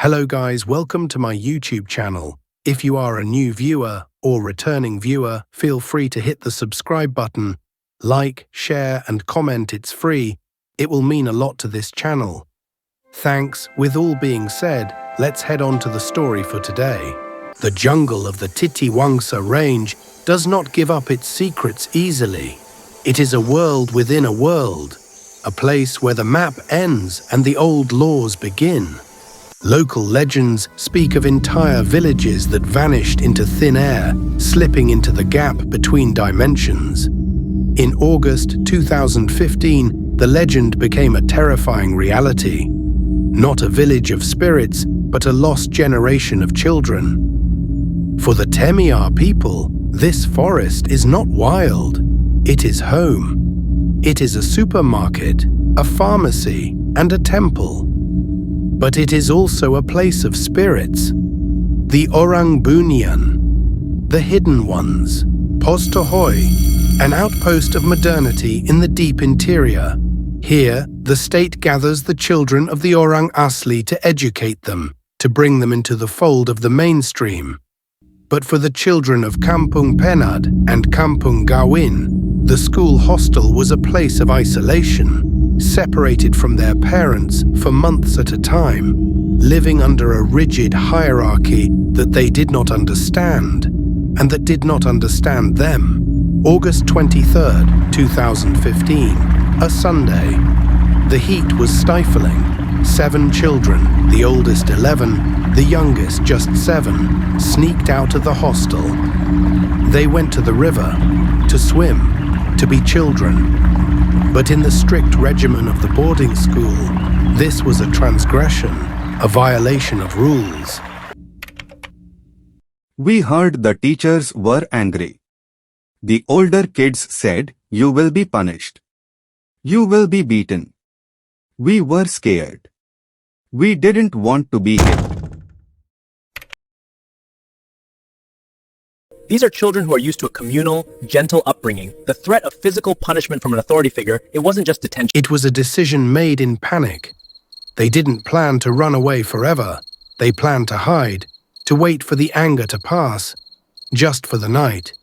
Hello guys, welcome to my YouTube channel. If you are a new viewer or returning viewer, feel free to hit the subscribe button, like, share and comment, it's free. It will mean a lot to this channel. Thanks. With all being said, let's head on to the story for today. The jungle of the Titiwangsa Range does not give up its secrets easily. It is a world within a world, a place where the map ends and the old laws begin. Local legends speak of entire villages that vanished into thin air, slipping into the gap between dimensions. In August 2015, the legend became a terrifying reality. Not a village of spirits, but a lost generation of children. For the Temia people, this forest is not wild. It is home. It is a supermarket, a pharmacy, and a temple. But it is also a place of spirits. The Orang Bunian, the hidden ones, Pos Tohoi, an outpost of modernity in the deep interior. Here, the state gathers the children of the Orang Asli to educate them, to bring them into the fold of the mainstream. But for the children of Kampung Penad and Kampung Gawin, the school hostel was a place of isolation, separated from their parents for months at a time, living under a rigid hierarchy that they did not understand, and that did not understand them. August 23rd, 2015, a Sunday. The heat was stifling. 7 children, the oldest 11, the youngest just 7, sneaked out of the hostel. They went to the river, to swim, to be children. But in the strict regimen of the boarding school, this was a transgression, a violation of rules. We heard the teachers were angry. The older kids said, "You will be punished. You will be beaten." We were scared. We didn't want to be hit. These are children who are used to a communal, gentle upbringing. The threat of physical punishment from an authority figure, it wasn't just detention. It was a decision made in panic. They didn't plan to run away forever. They planned to hide, to wait for the anger to pass, just for the night.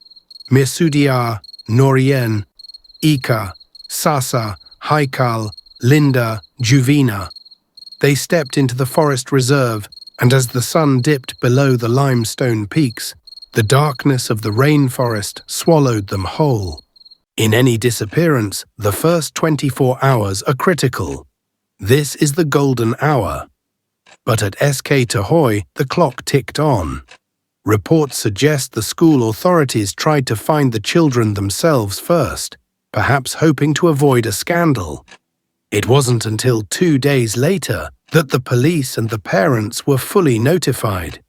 Mirsudia, Norien, Ika, Sasa, Haikal, Linda, Juvina. They stepped into the forest reserve, and as the sun dipped below the limestone peaks, the darkness of the rainforest swallowed them whole. In any disappearance, the first 24 hours are critical. This is the golden hour. But at SK Tohoi, the clock ticked on. Reports suggest the school authorities tried to find the children themselves first, perhaps hoping to avoid a scandal. It wasn't until 2 days later that the police and the parents were fully notified.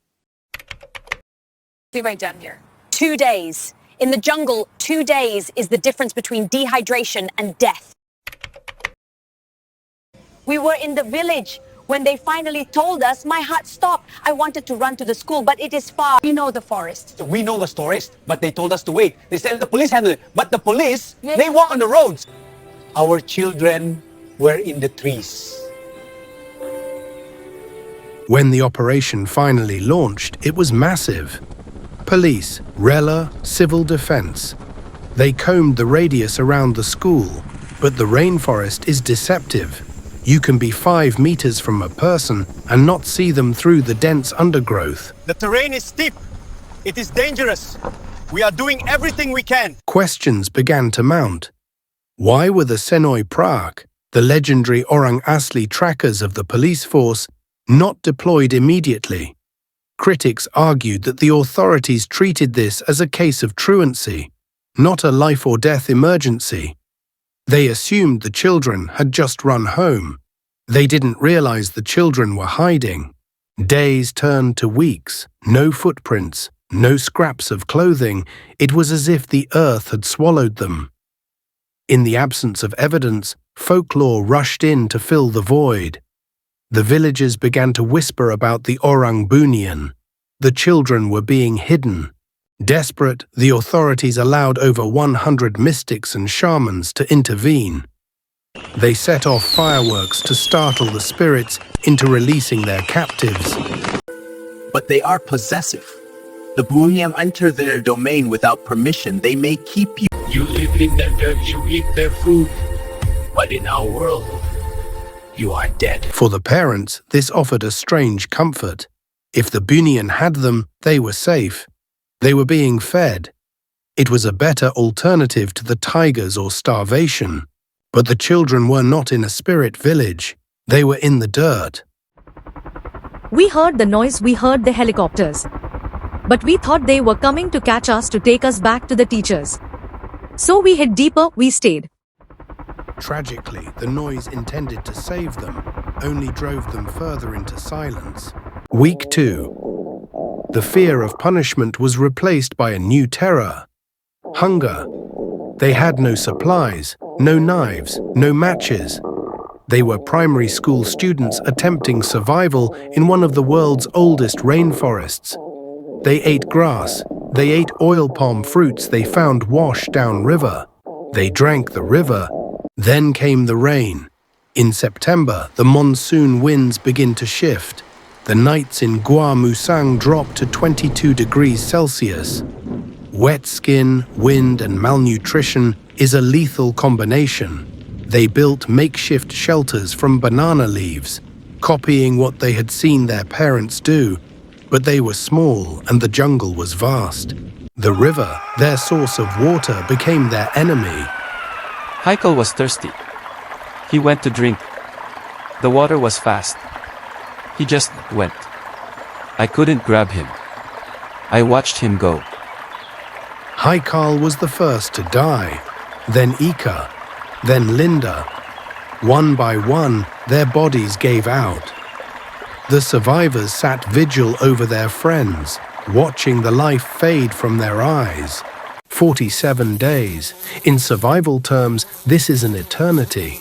Be right down here. 2 days. In the jungle, 2 days is the difference between dehydration and death. We were in the village when they finally told us. My heart stopped. I wanted to run to the school, but it is far. We know the forest. We know the stories, but they told us to wait. They said the police handled it, but the police, they walk on the roads. Our children were in the trees. When the operation finally launched, it was massive. Police, Rela, civil defense. They combed the radius around the school, but the rainforest is deceptive. You can be 5 meters from a person and not see them through the dense undergrowth. The terrain is steep. It is dangerous. We are doing everything we can. Questions began to mount. Why were the Senoi Prak, the legendary Orang Asli trackers of the police force, not deployed immediately? Critics argued that the authorities treated this as a case of truancy, not a life-or-death emergency. They assumed the children had just run home. They didn't realize the children were hiding. Days turned to weeks, no footprints, no scraps of clothing. It was as if the earth had swallowed them. In the absence of evidence, folklore rushed in to fill the void. The villagers began to whisper about the Orang Bunian. The children were being hidden. Desperate, the authorities allowed over 100 mystics and shamans to intervene. They set off fireworks to startle the spirits into releasing their captives. But they are possessive. The Bunian enter their domain without permission. They may keep you. You live in their dirt, you eat their food. But in our world, you are dead. For the parents, this offered a strange comfort. If the Bunian had them, they were safe. They were being fed. It was a better alternative to the tigers or starvation. But the children were not in a spirit village. They were in the dirt. We heard the noise, we heard the helicopters. But we thought they were coming to catch us to take us back to the teachers. So we hid deeper, we stayed. Tragically, the noise intended to save them only drove them further into silence. Week 2. The fear of punishment was replaced by a new terror: hunger. They had no supplies, no knives, no matches. They were primary school students attempting survival in one of the world's oldest rainforests. They ate grass, they ate oil palm fruits they found washed down river. They drank the river. Then came the rain. In September, the monsoon winds begin to shift. The nights in Gua Musang drop to 22 degrees Celsius. Wet skin, wind, and malnutrition is a lethal combination. They built makeshift shelters from banana leaves, copying what they had seen their parents do, but they were small and the jungle was vast. The river, their source of water, became their enemy. Haikal was thirsty. He went to drink. The water was fast. He just went. I couldn't grab him. I watched him go. Haikal was the first to die, then Ika, then Linda. One by one, their bodies gave out. The survivors sat vigil over their friends, watching the life fade from their eyes. 47 days. In survival terms, this is an eternity.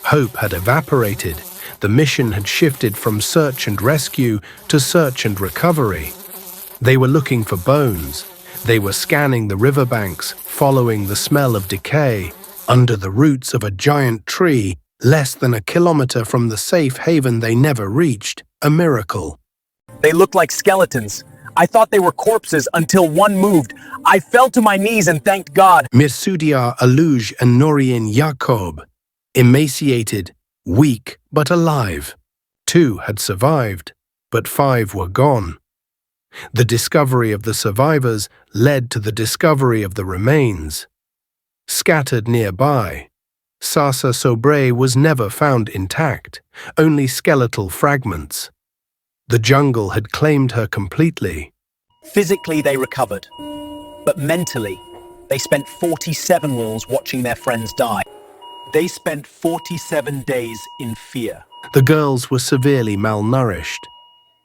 Hope had evaporated. The mission had shifted from search and rescue to search and recovery. They were looking for bones. They were scanning the riverbanks, following the smell of decay, under the roots of a giant tree, less than a kilometer from the safe haven they never reached. A miracle. They looked like skeletons. I thought they were corpses until one moved. I fell to my knees and thanked God. Mirsudia Aluj and Norien Yacob, emaciated, weak but alive. 2 had survived, but 5 were gone. The discovery of the survivors led to the discovery of the remains. Scattered nearby, Sasa Sobre was never found intact, only skeletal fragments. The jungle had claimed her completely. Physically, they recovered. But mentally, they spent 47 walls watching their friends die. They spent 47 days in fear. The girls were severely malnourished.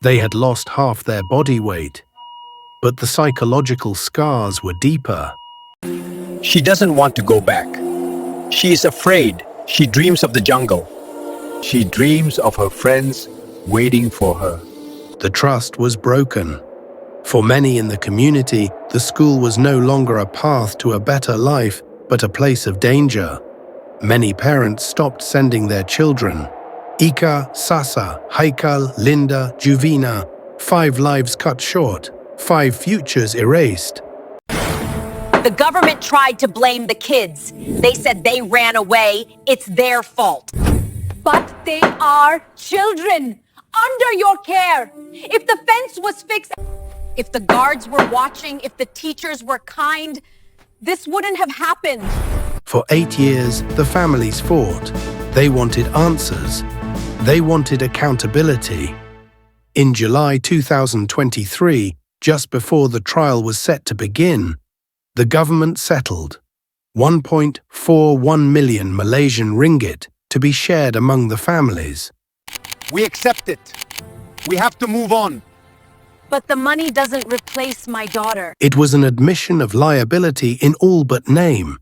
They had lost half their body weight. But the psychological scars were deeper. She doesn't want to go back. She is afraid. She dreams of the jungle. She dreams of her friends waiting for her. The trust was broken. For many in the community, the school was no longer a path to a better life, but a place of danger. Many parents stopped sending their children. Ika, Sasa, Haikal, Linda, Juvina, 5 lives cut short, 5 futures erased. The government tried to blame the kids. They said they ran away. It's their fault. But they are children under your care. If the fence was fixed, if the guards were watching, if the teachers were kind, this wouldn't have happened. For 8 years, the families fought. They wanted answers. They wanted accountability. In July 2023, just before the trial was set to begin, the government settled 1.41 million Malaysian ringgit to be shared among the families. We accept it. We have to move on. But the money doesn't replace my daughter. It was an admission of liability in all but name,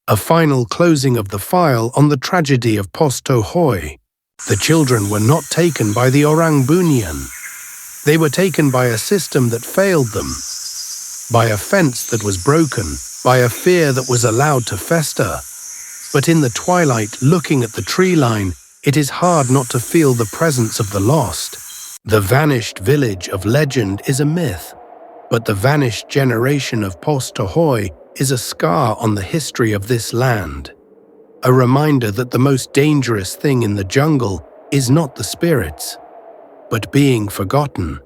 a final closing of the file on the tragedy of Pos Tohoi. The children were not taken by the Orang Bunian. They were taken by a system that failed them, by a fence that was broken, by a fear that was allowed to fester. But in the twilight, looking at the tree line, it is hard not to feel the presence of the lost. The vanished village of legend is a myth, but the vanished generation of Pos Tohoi is a scar on the history of this land. A reminder that the most dangerous thing in the jungle is not the spirits, but being forgotten.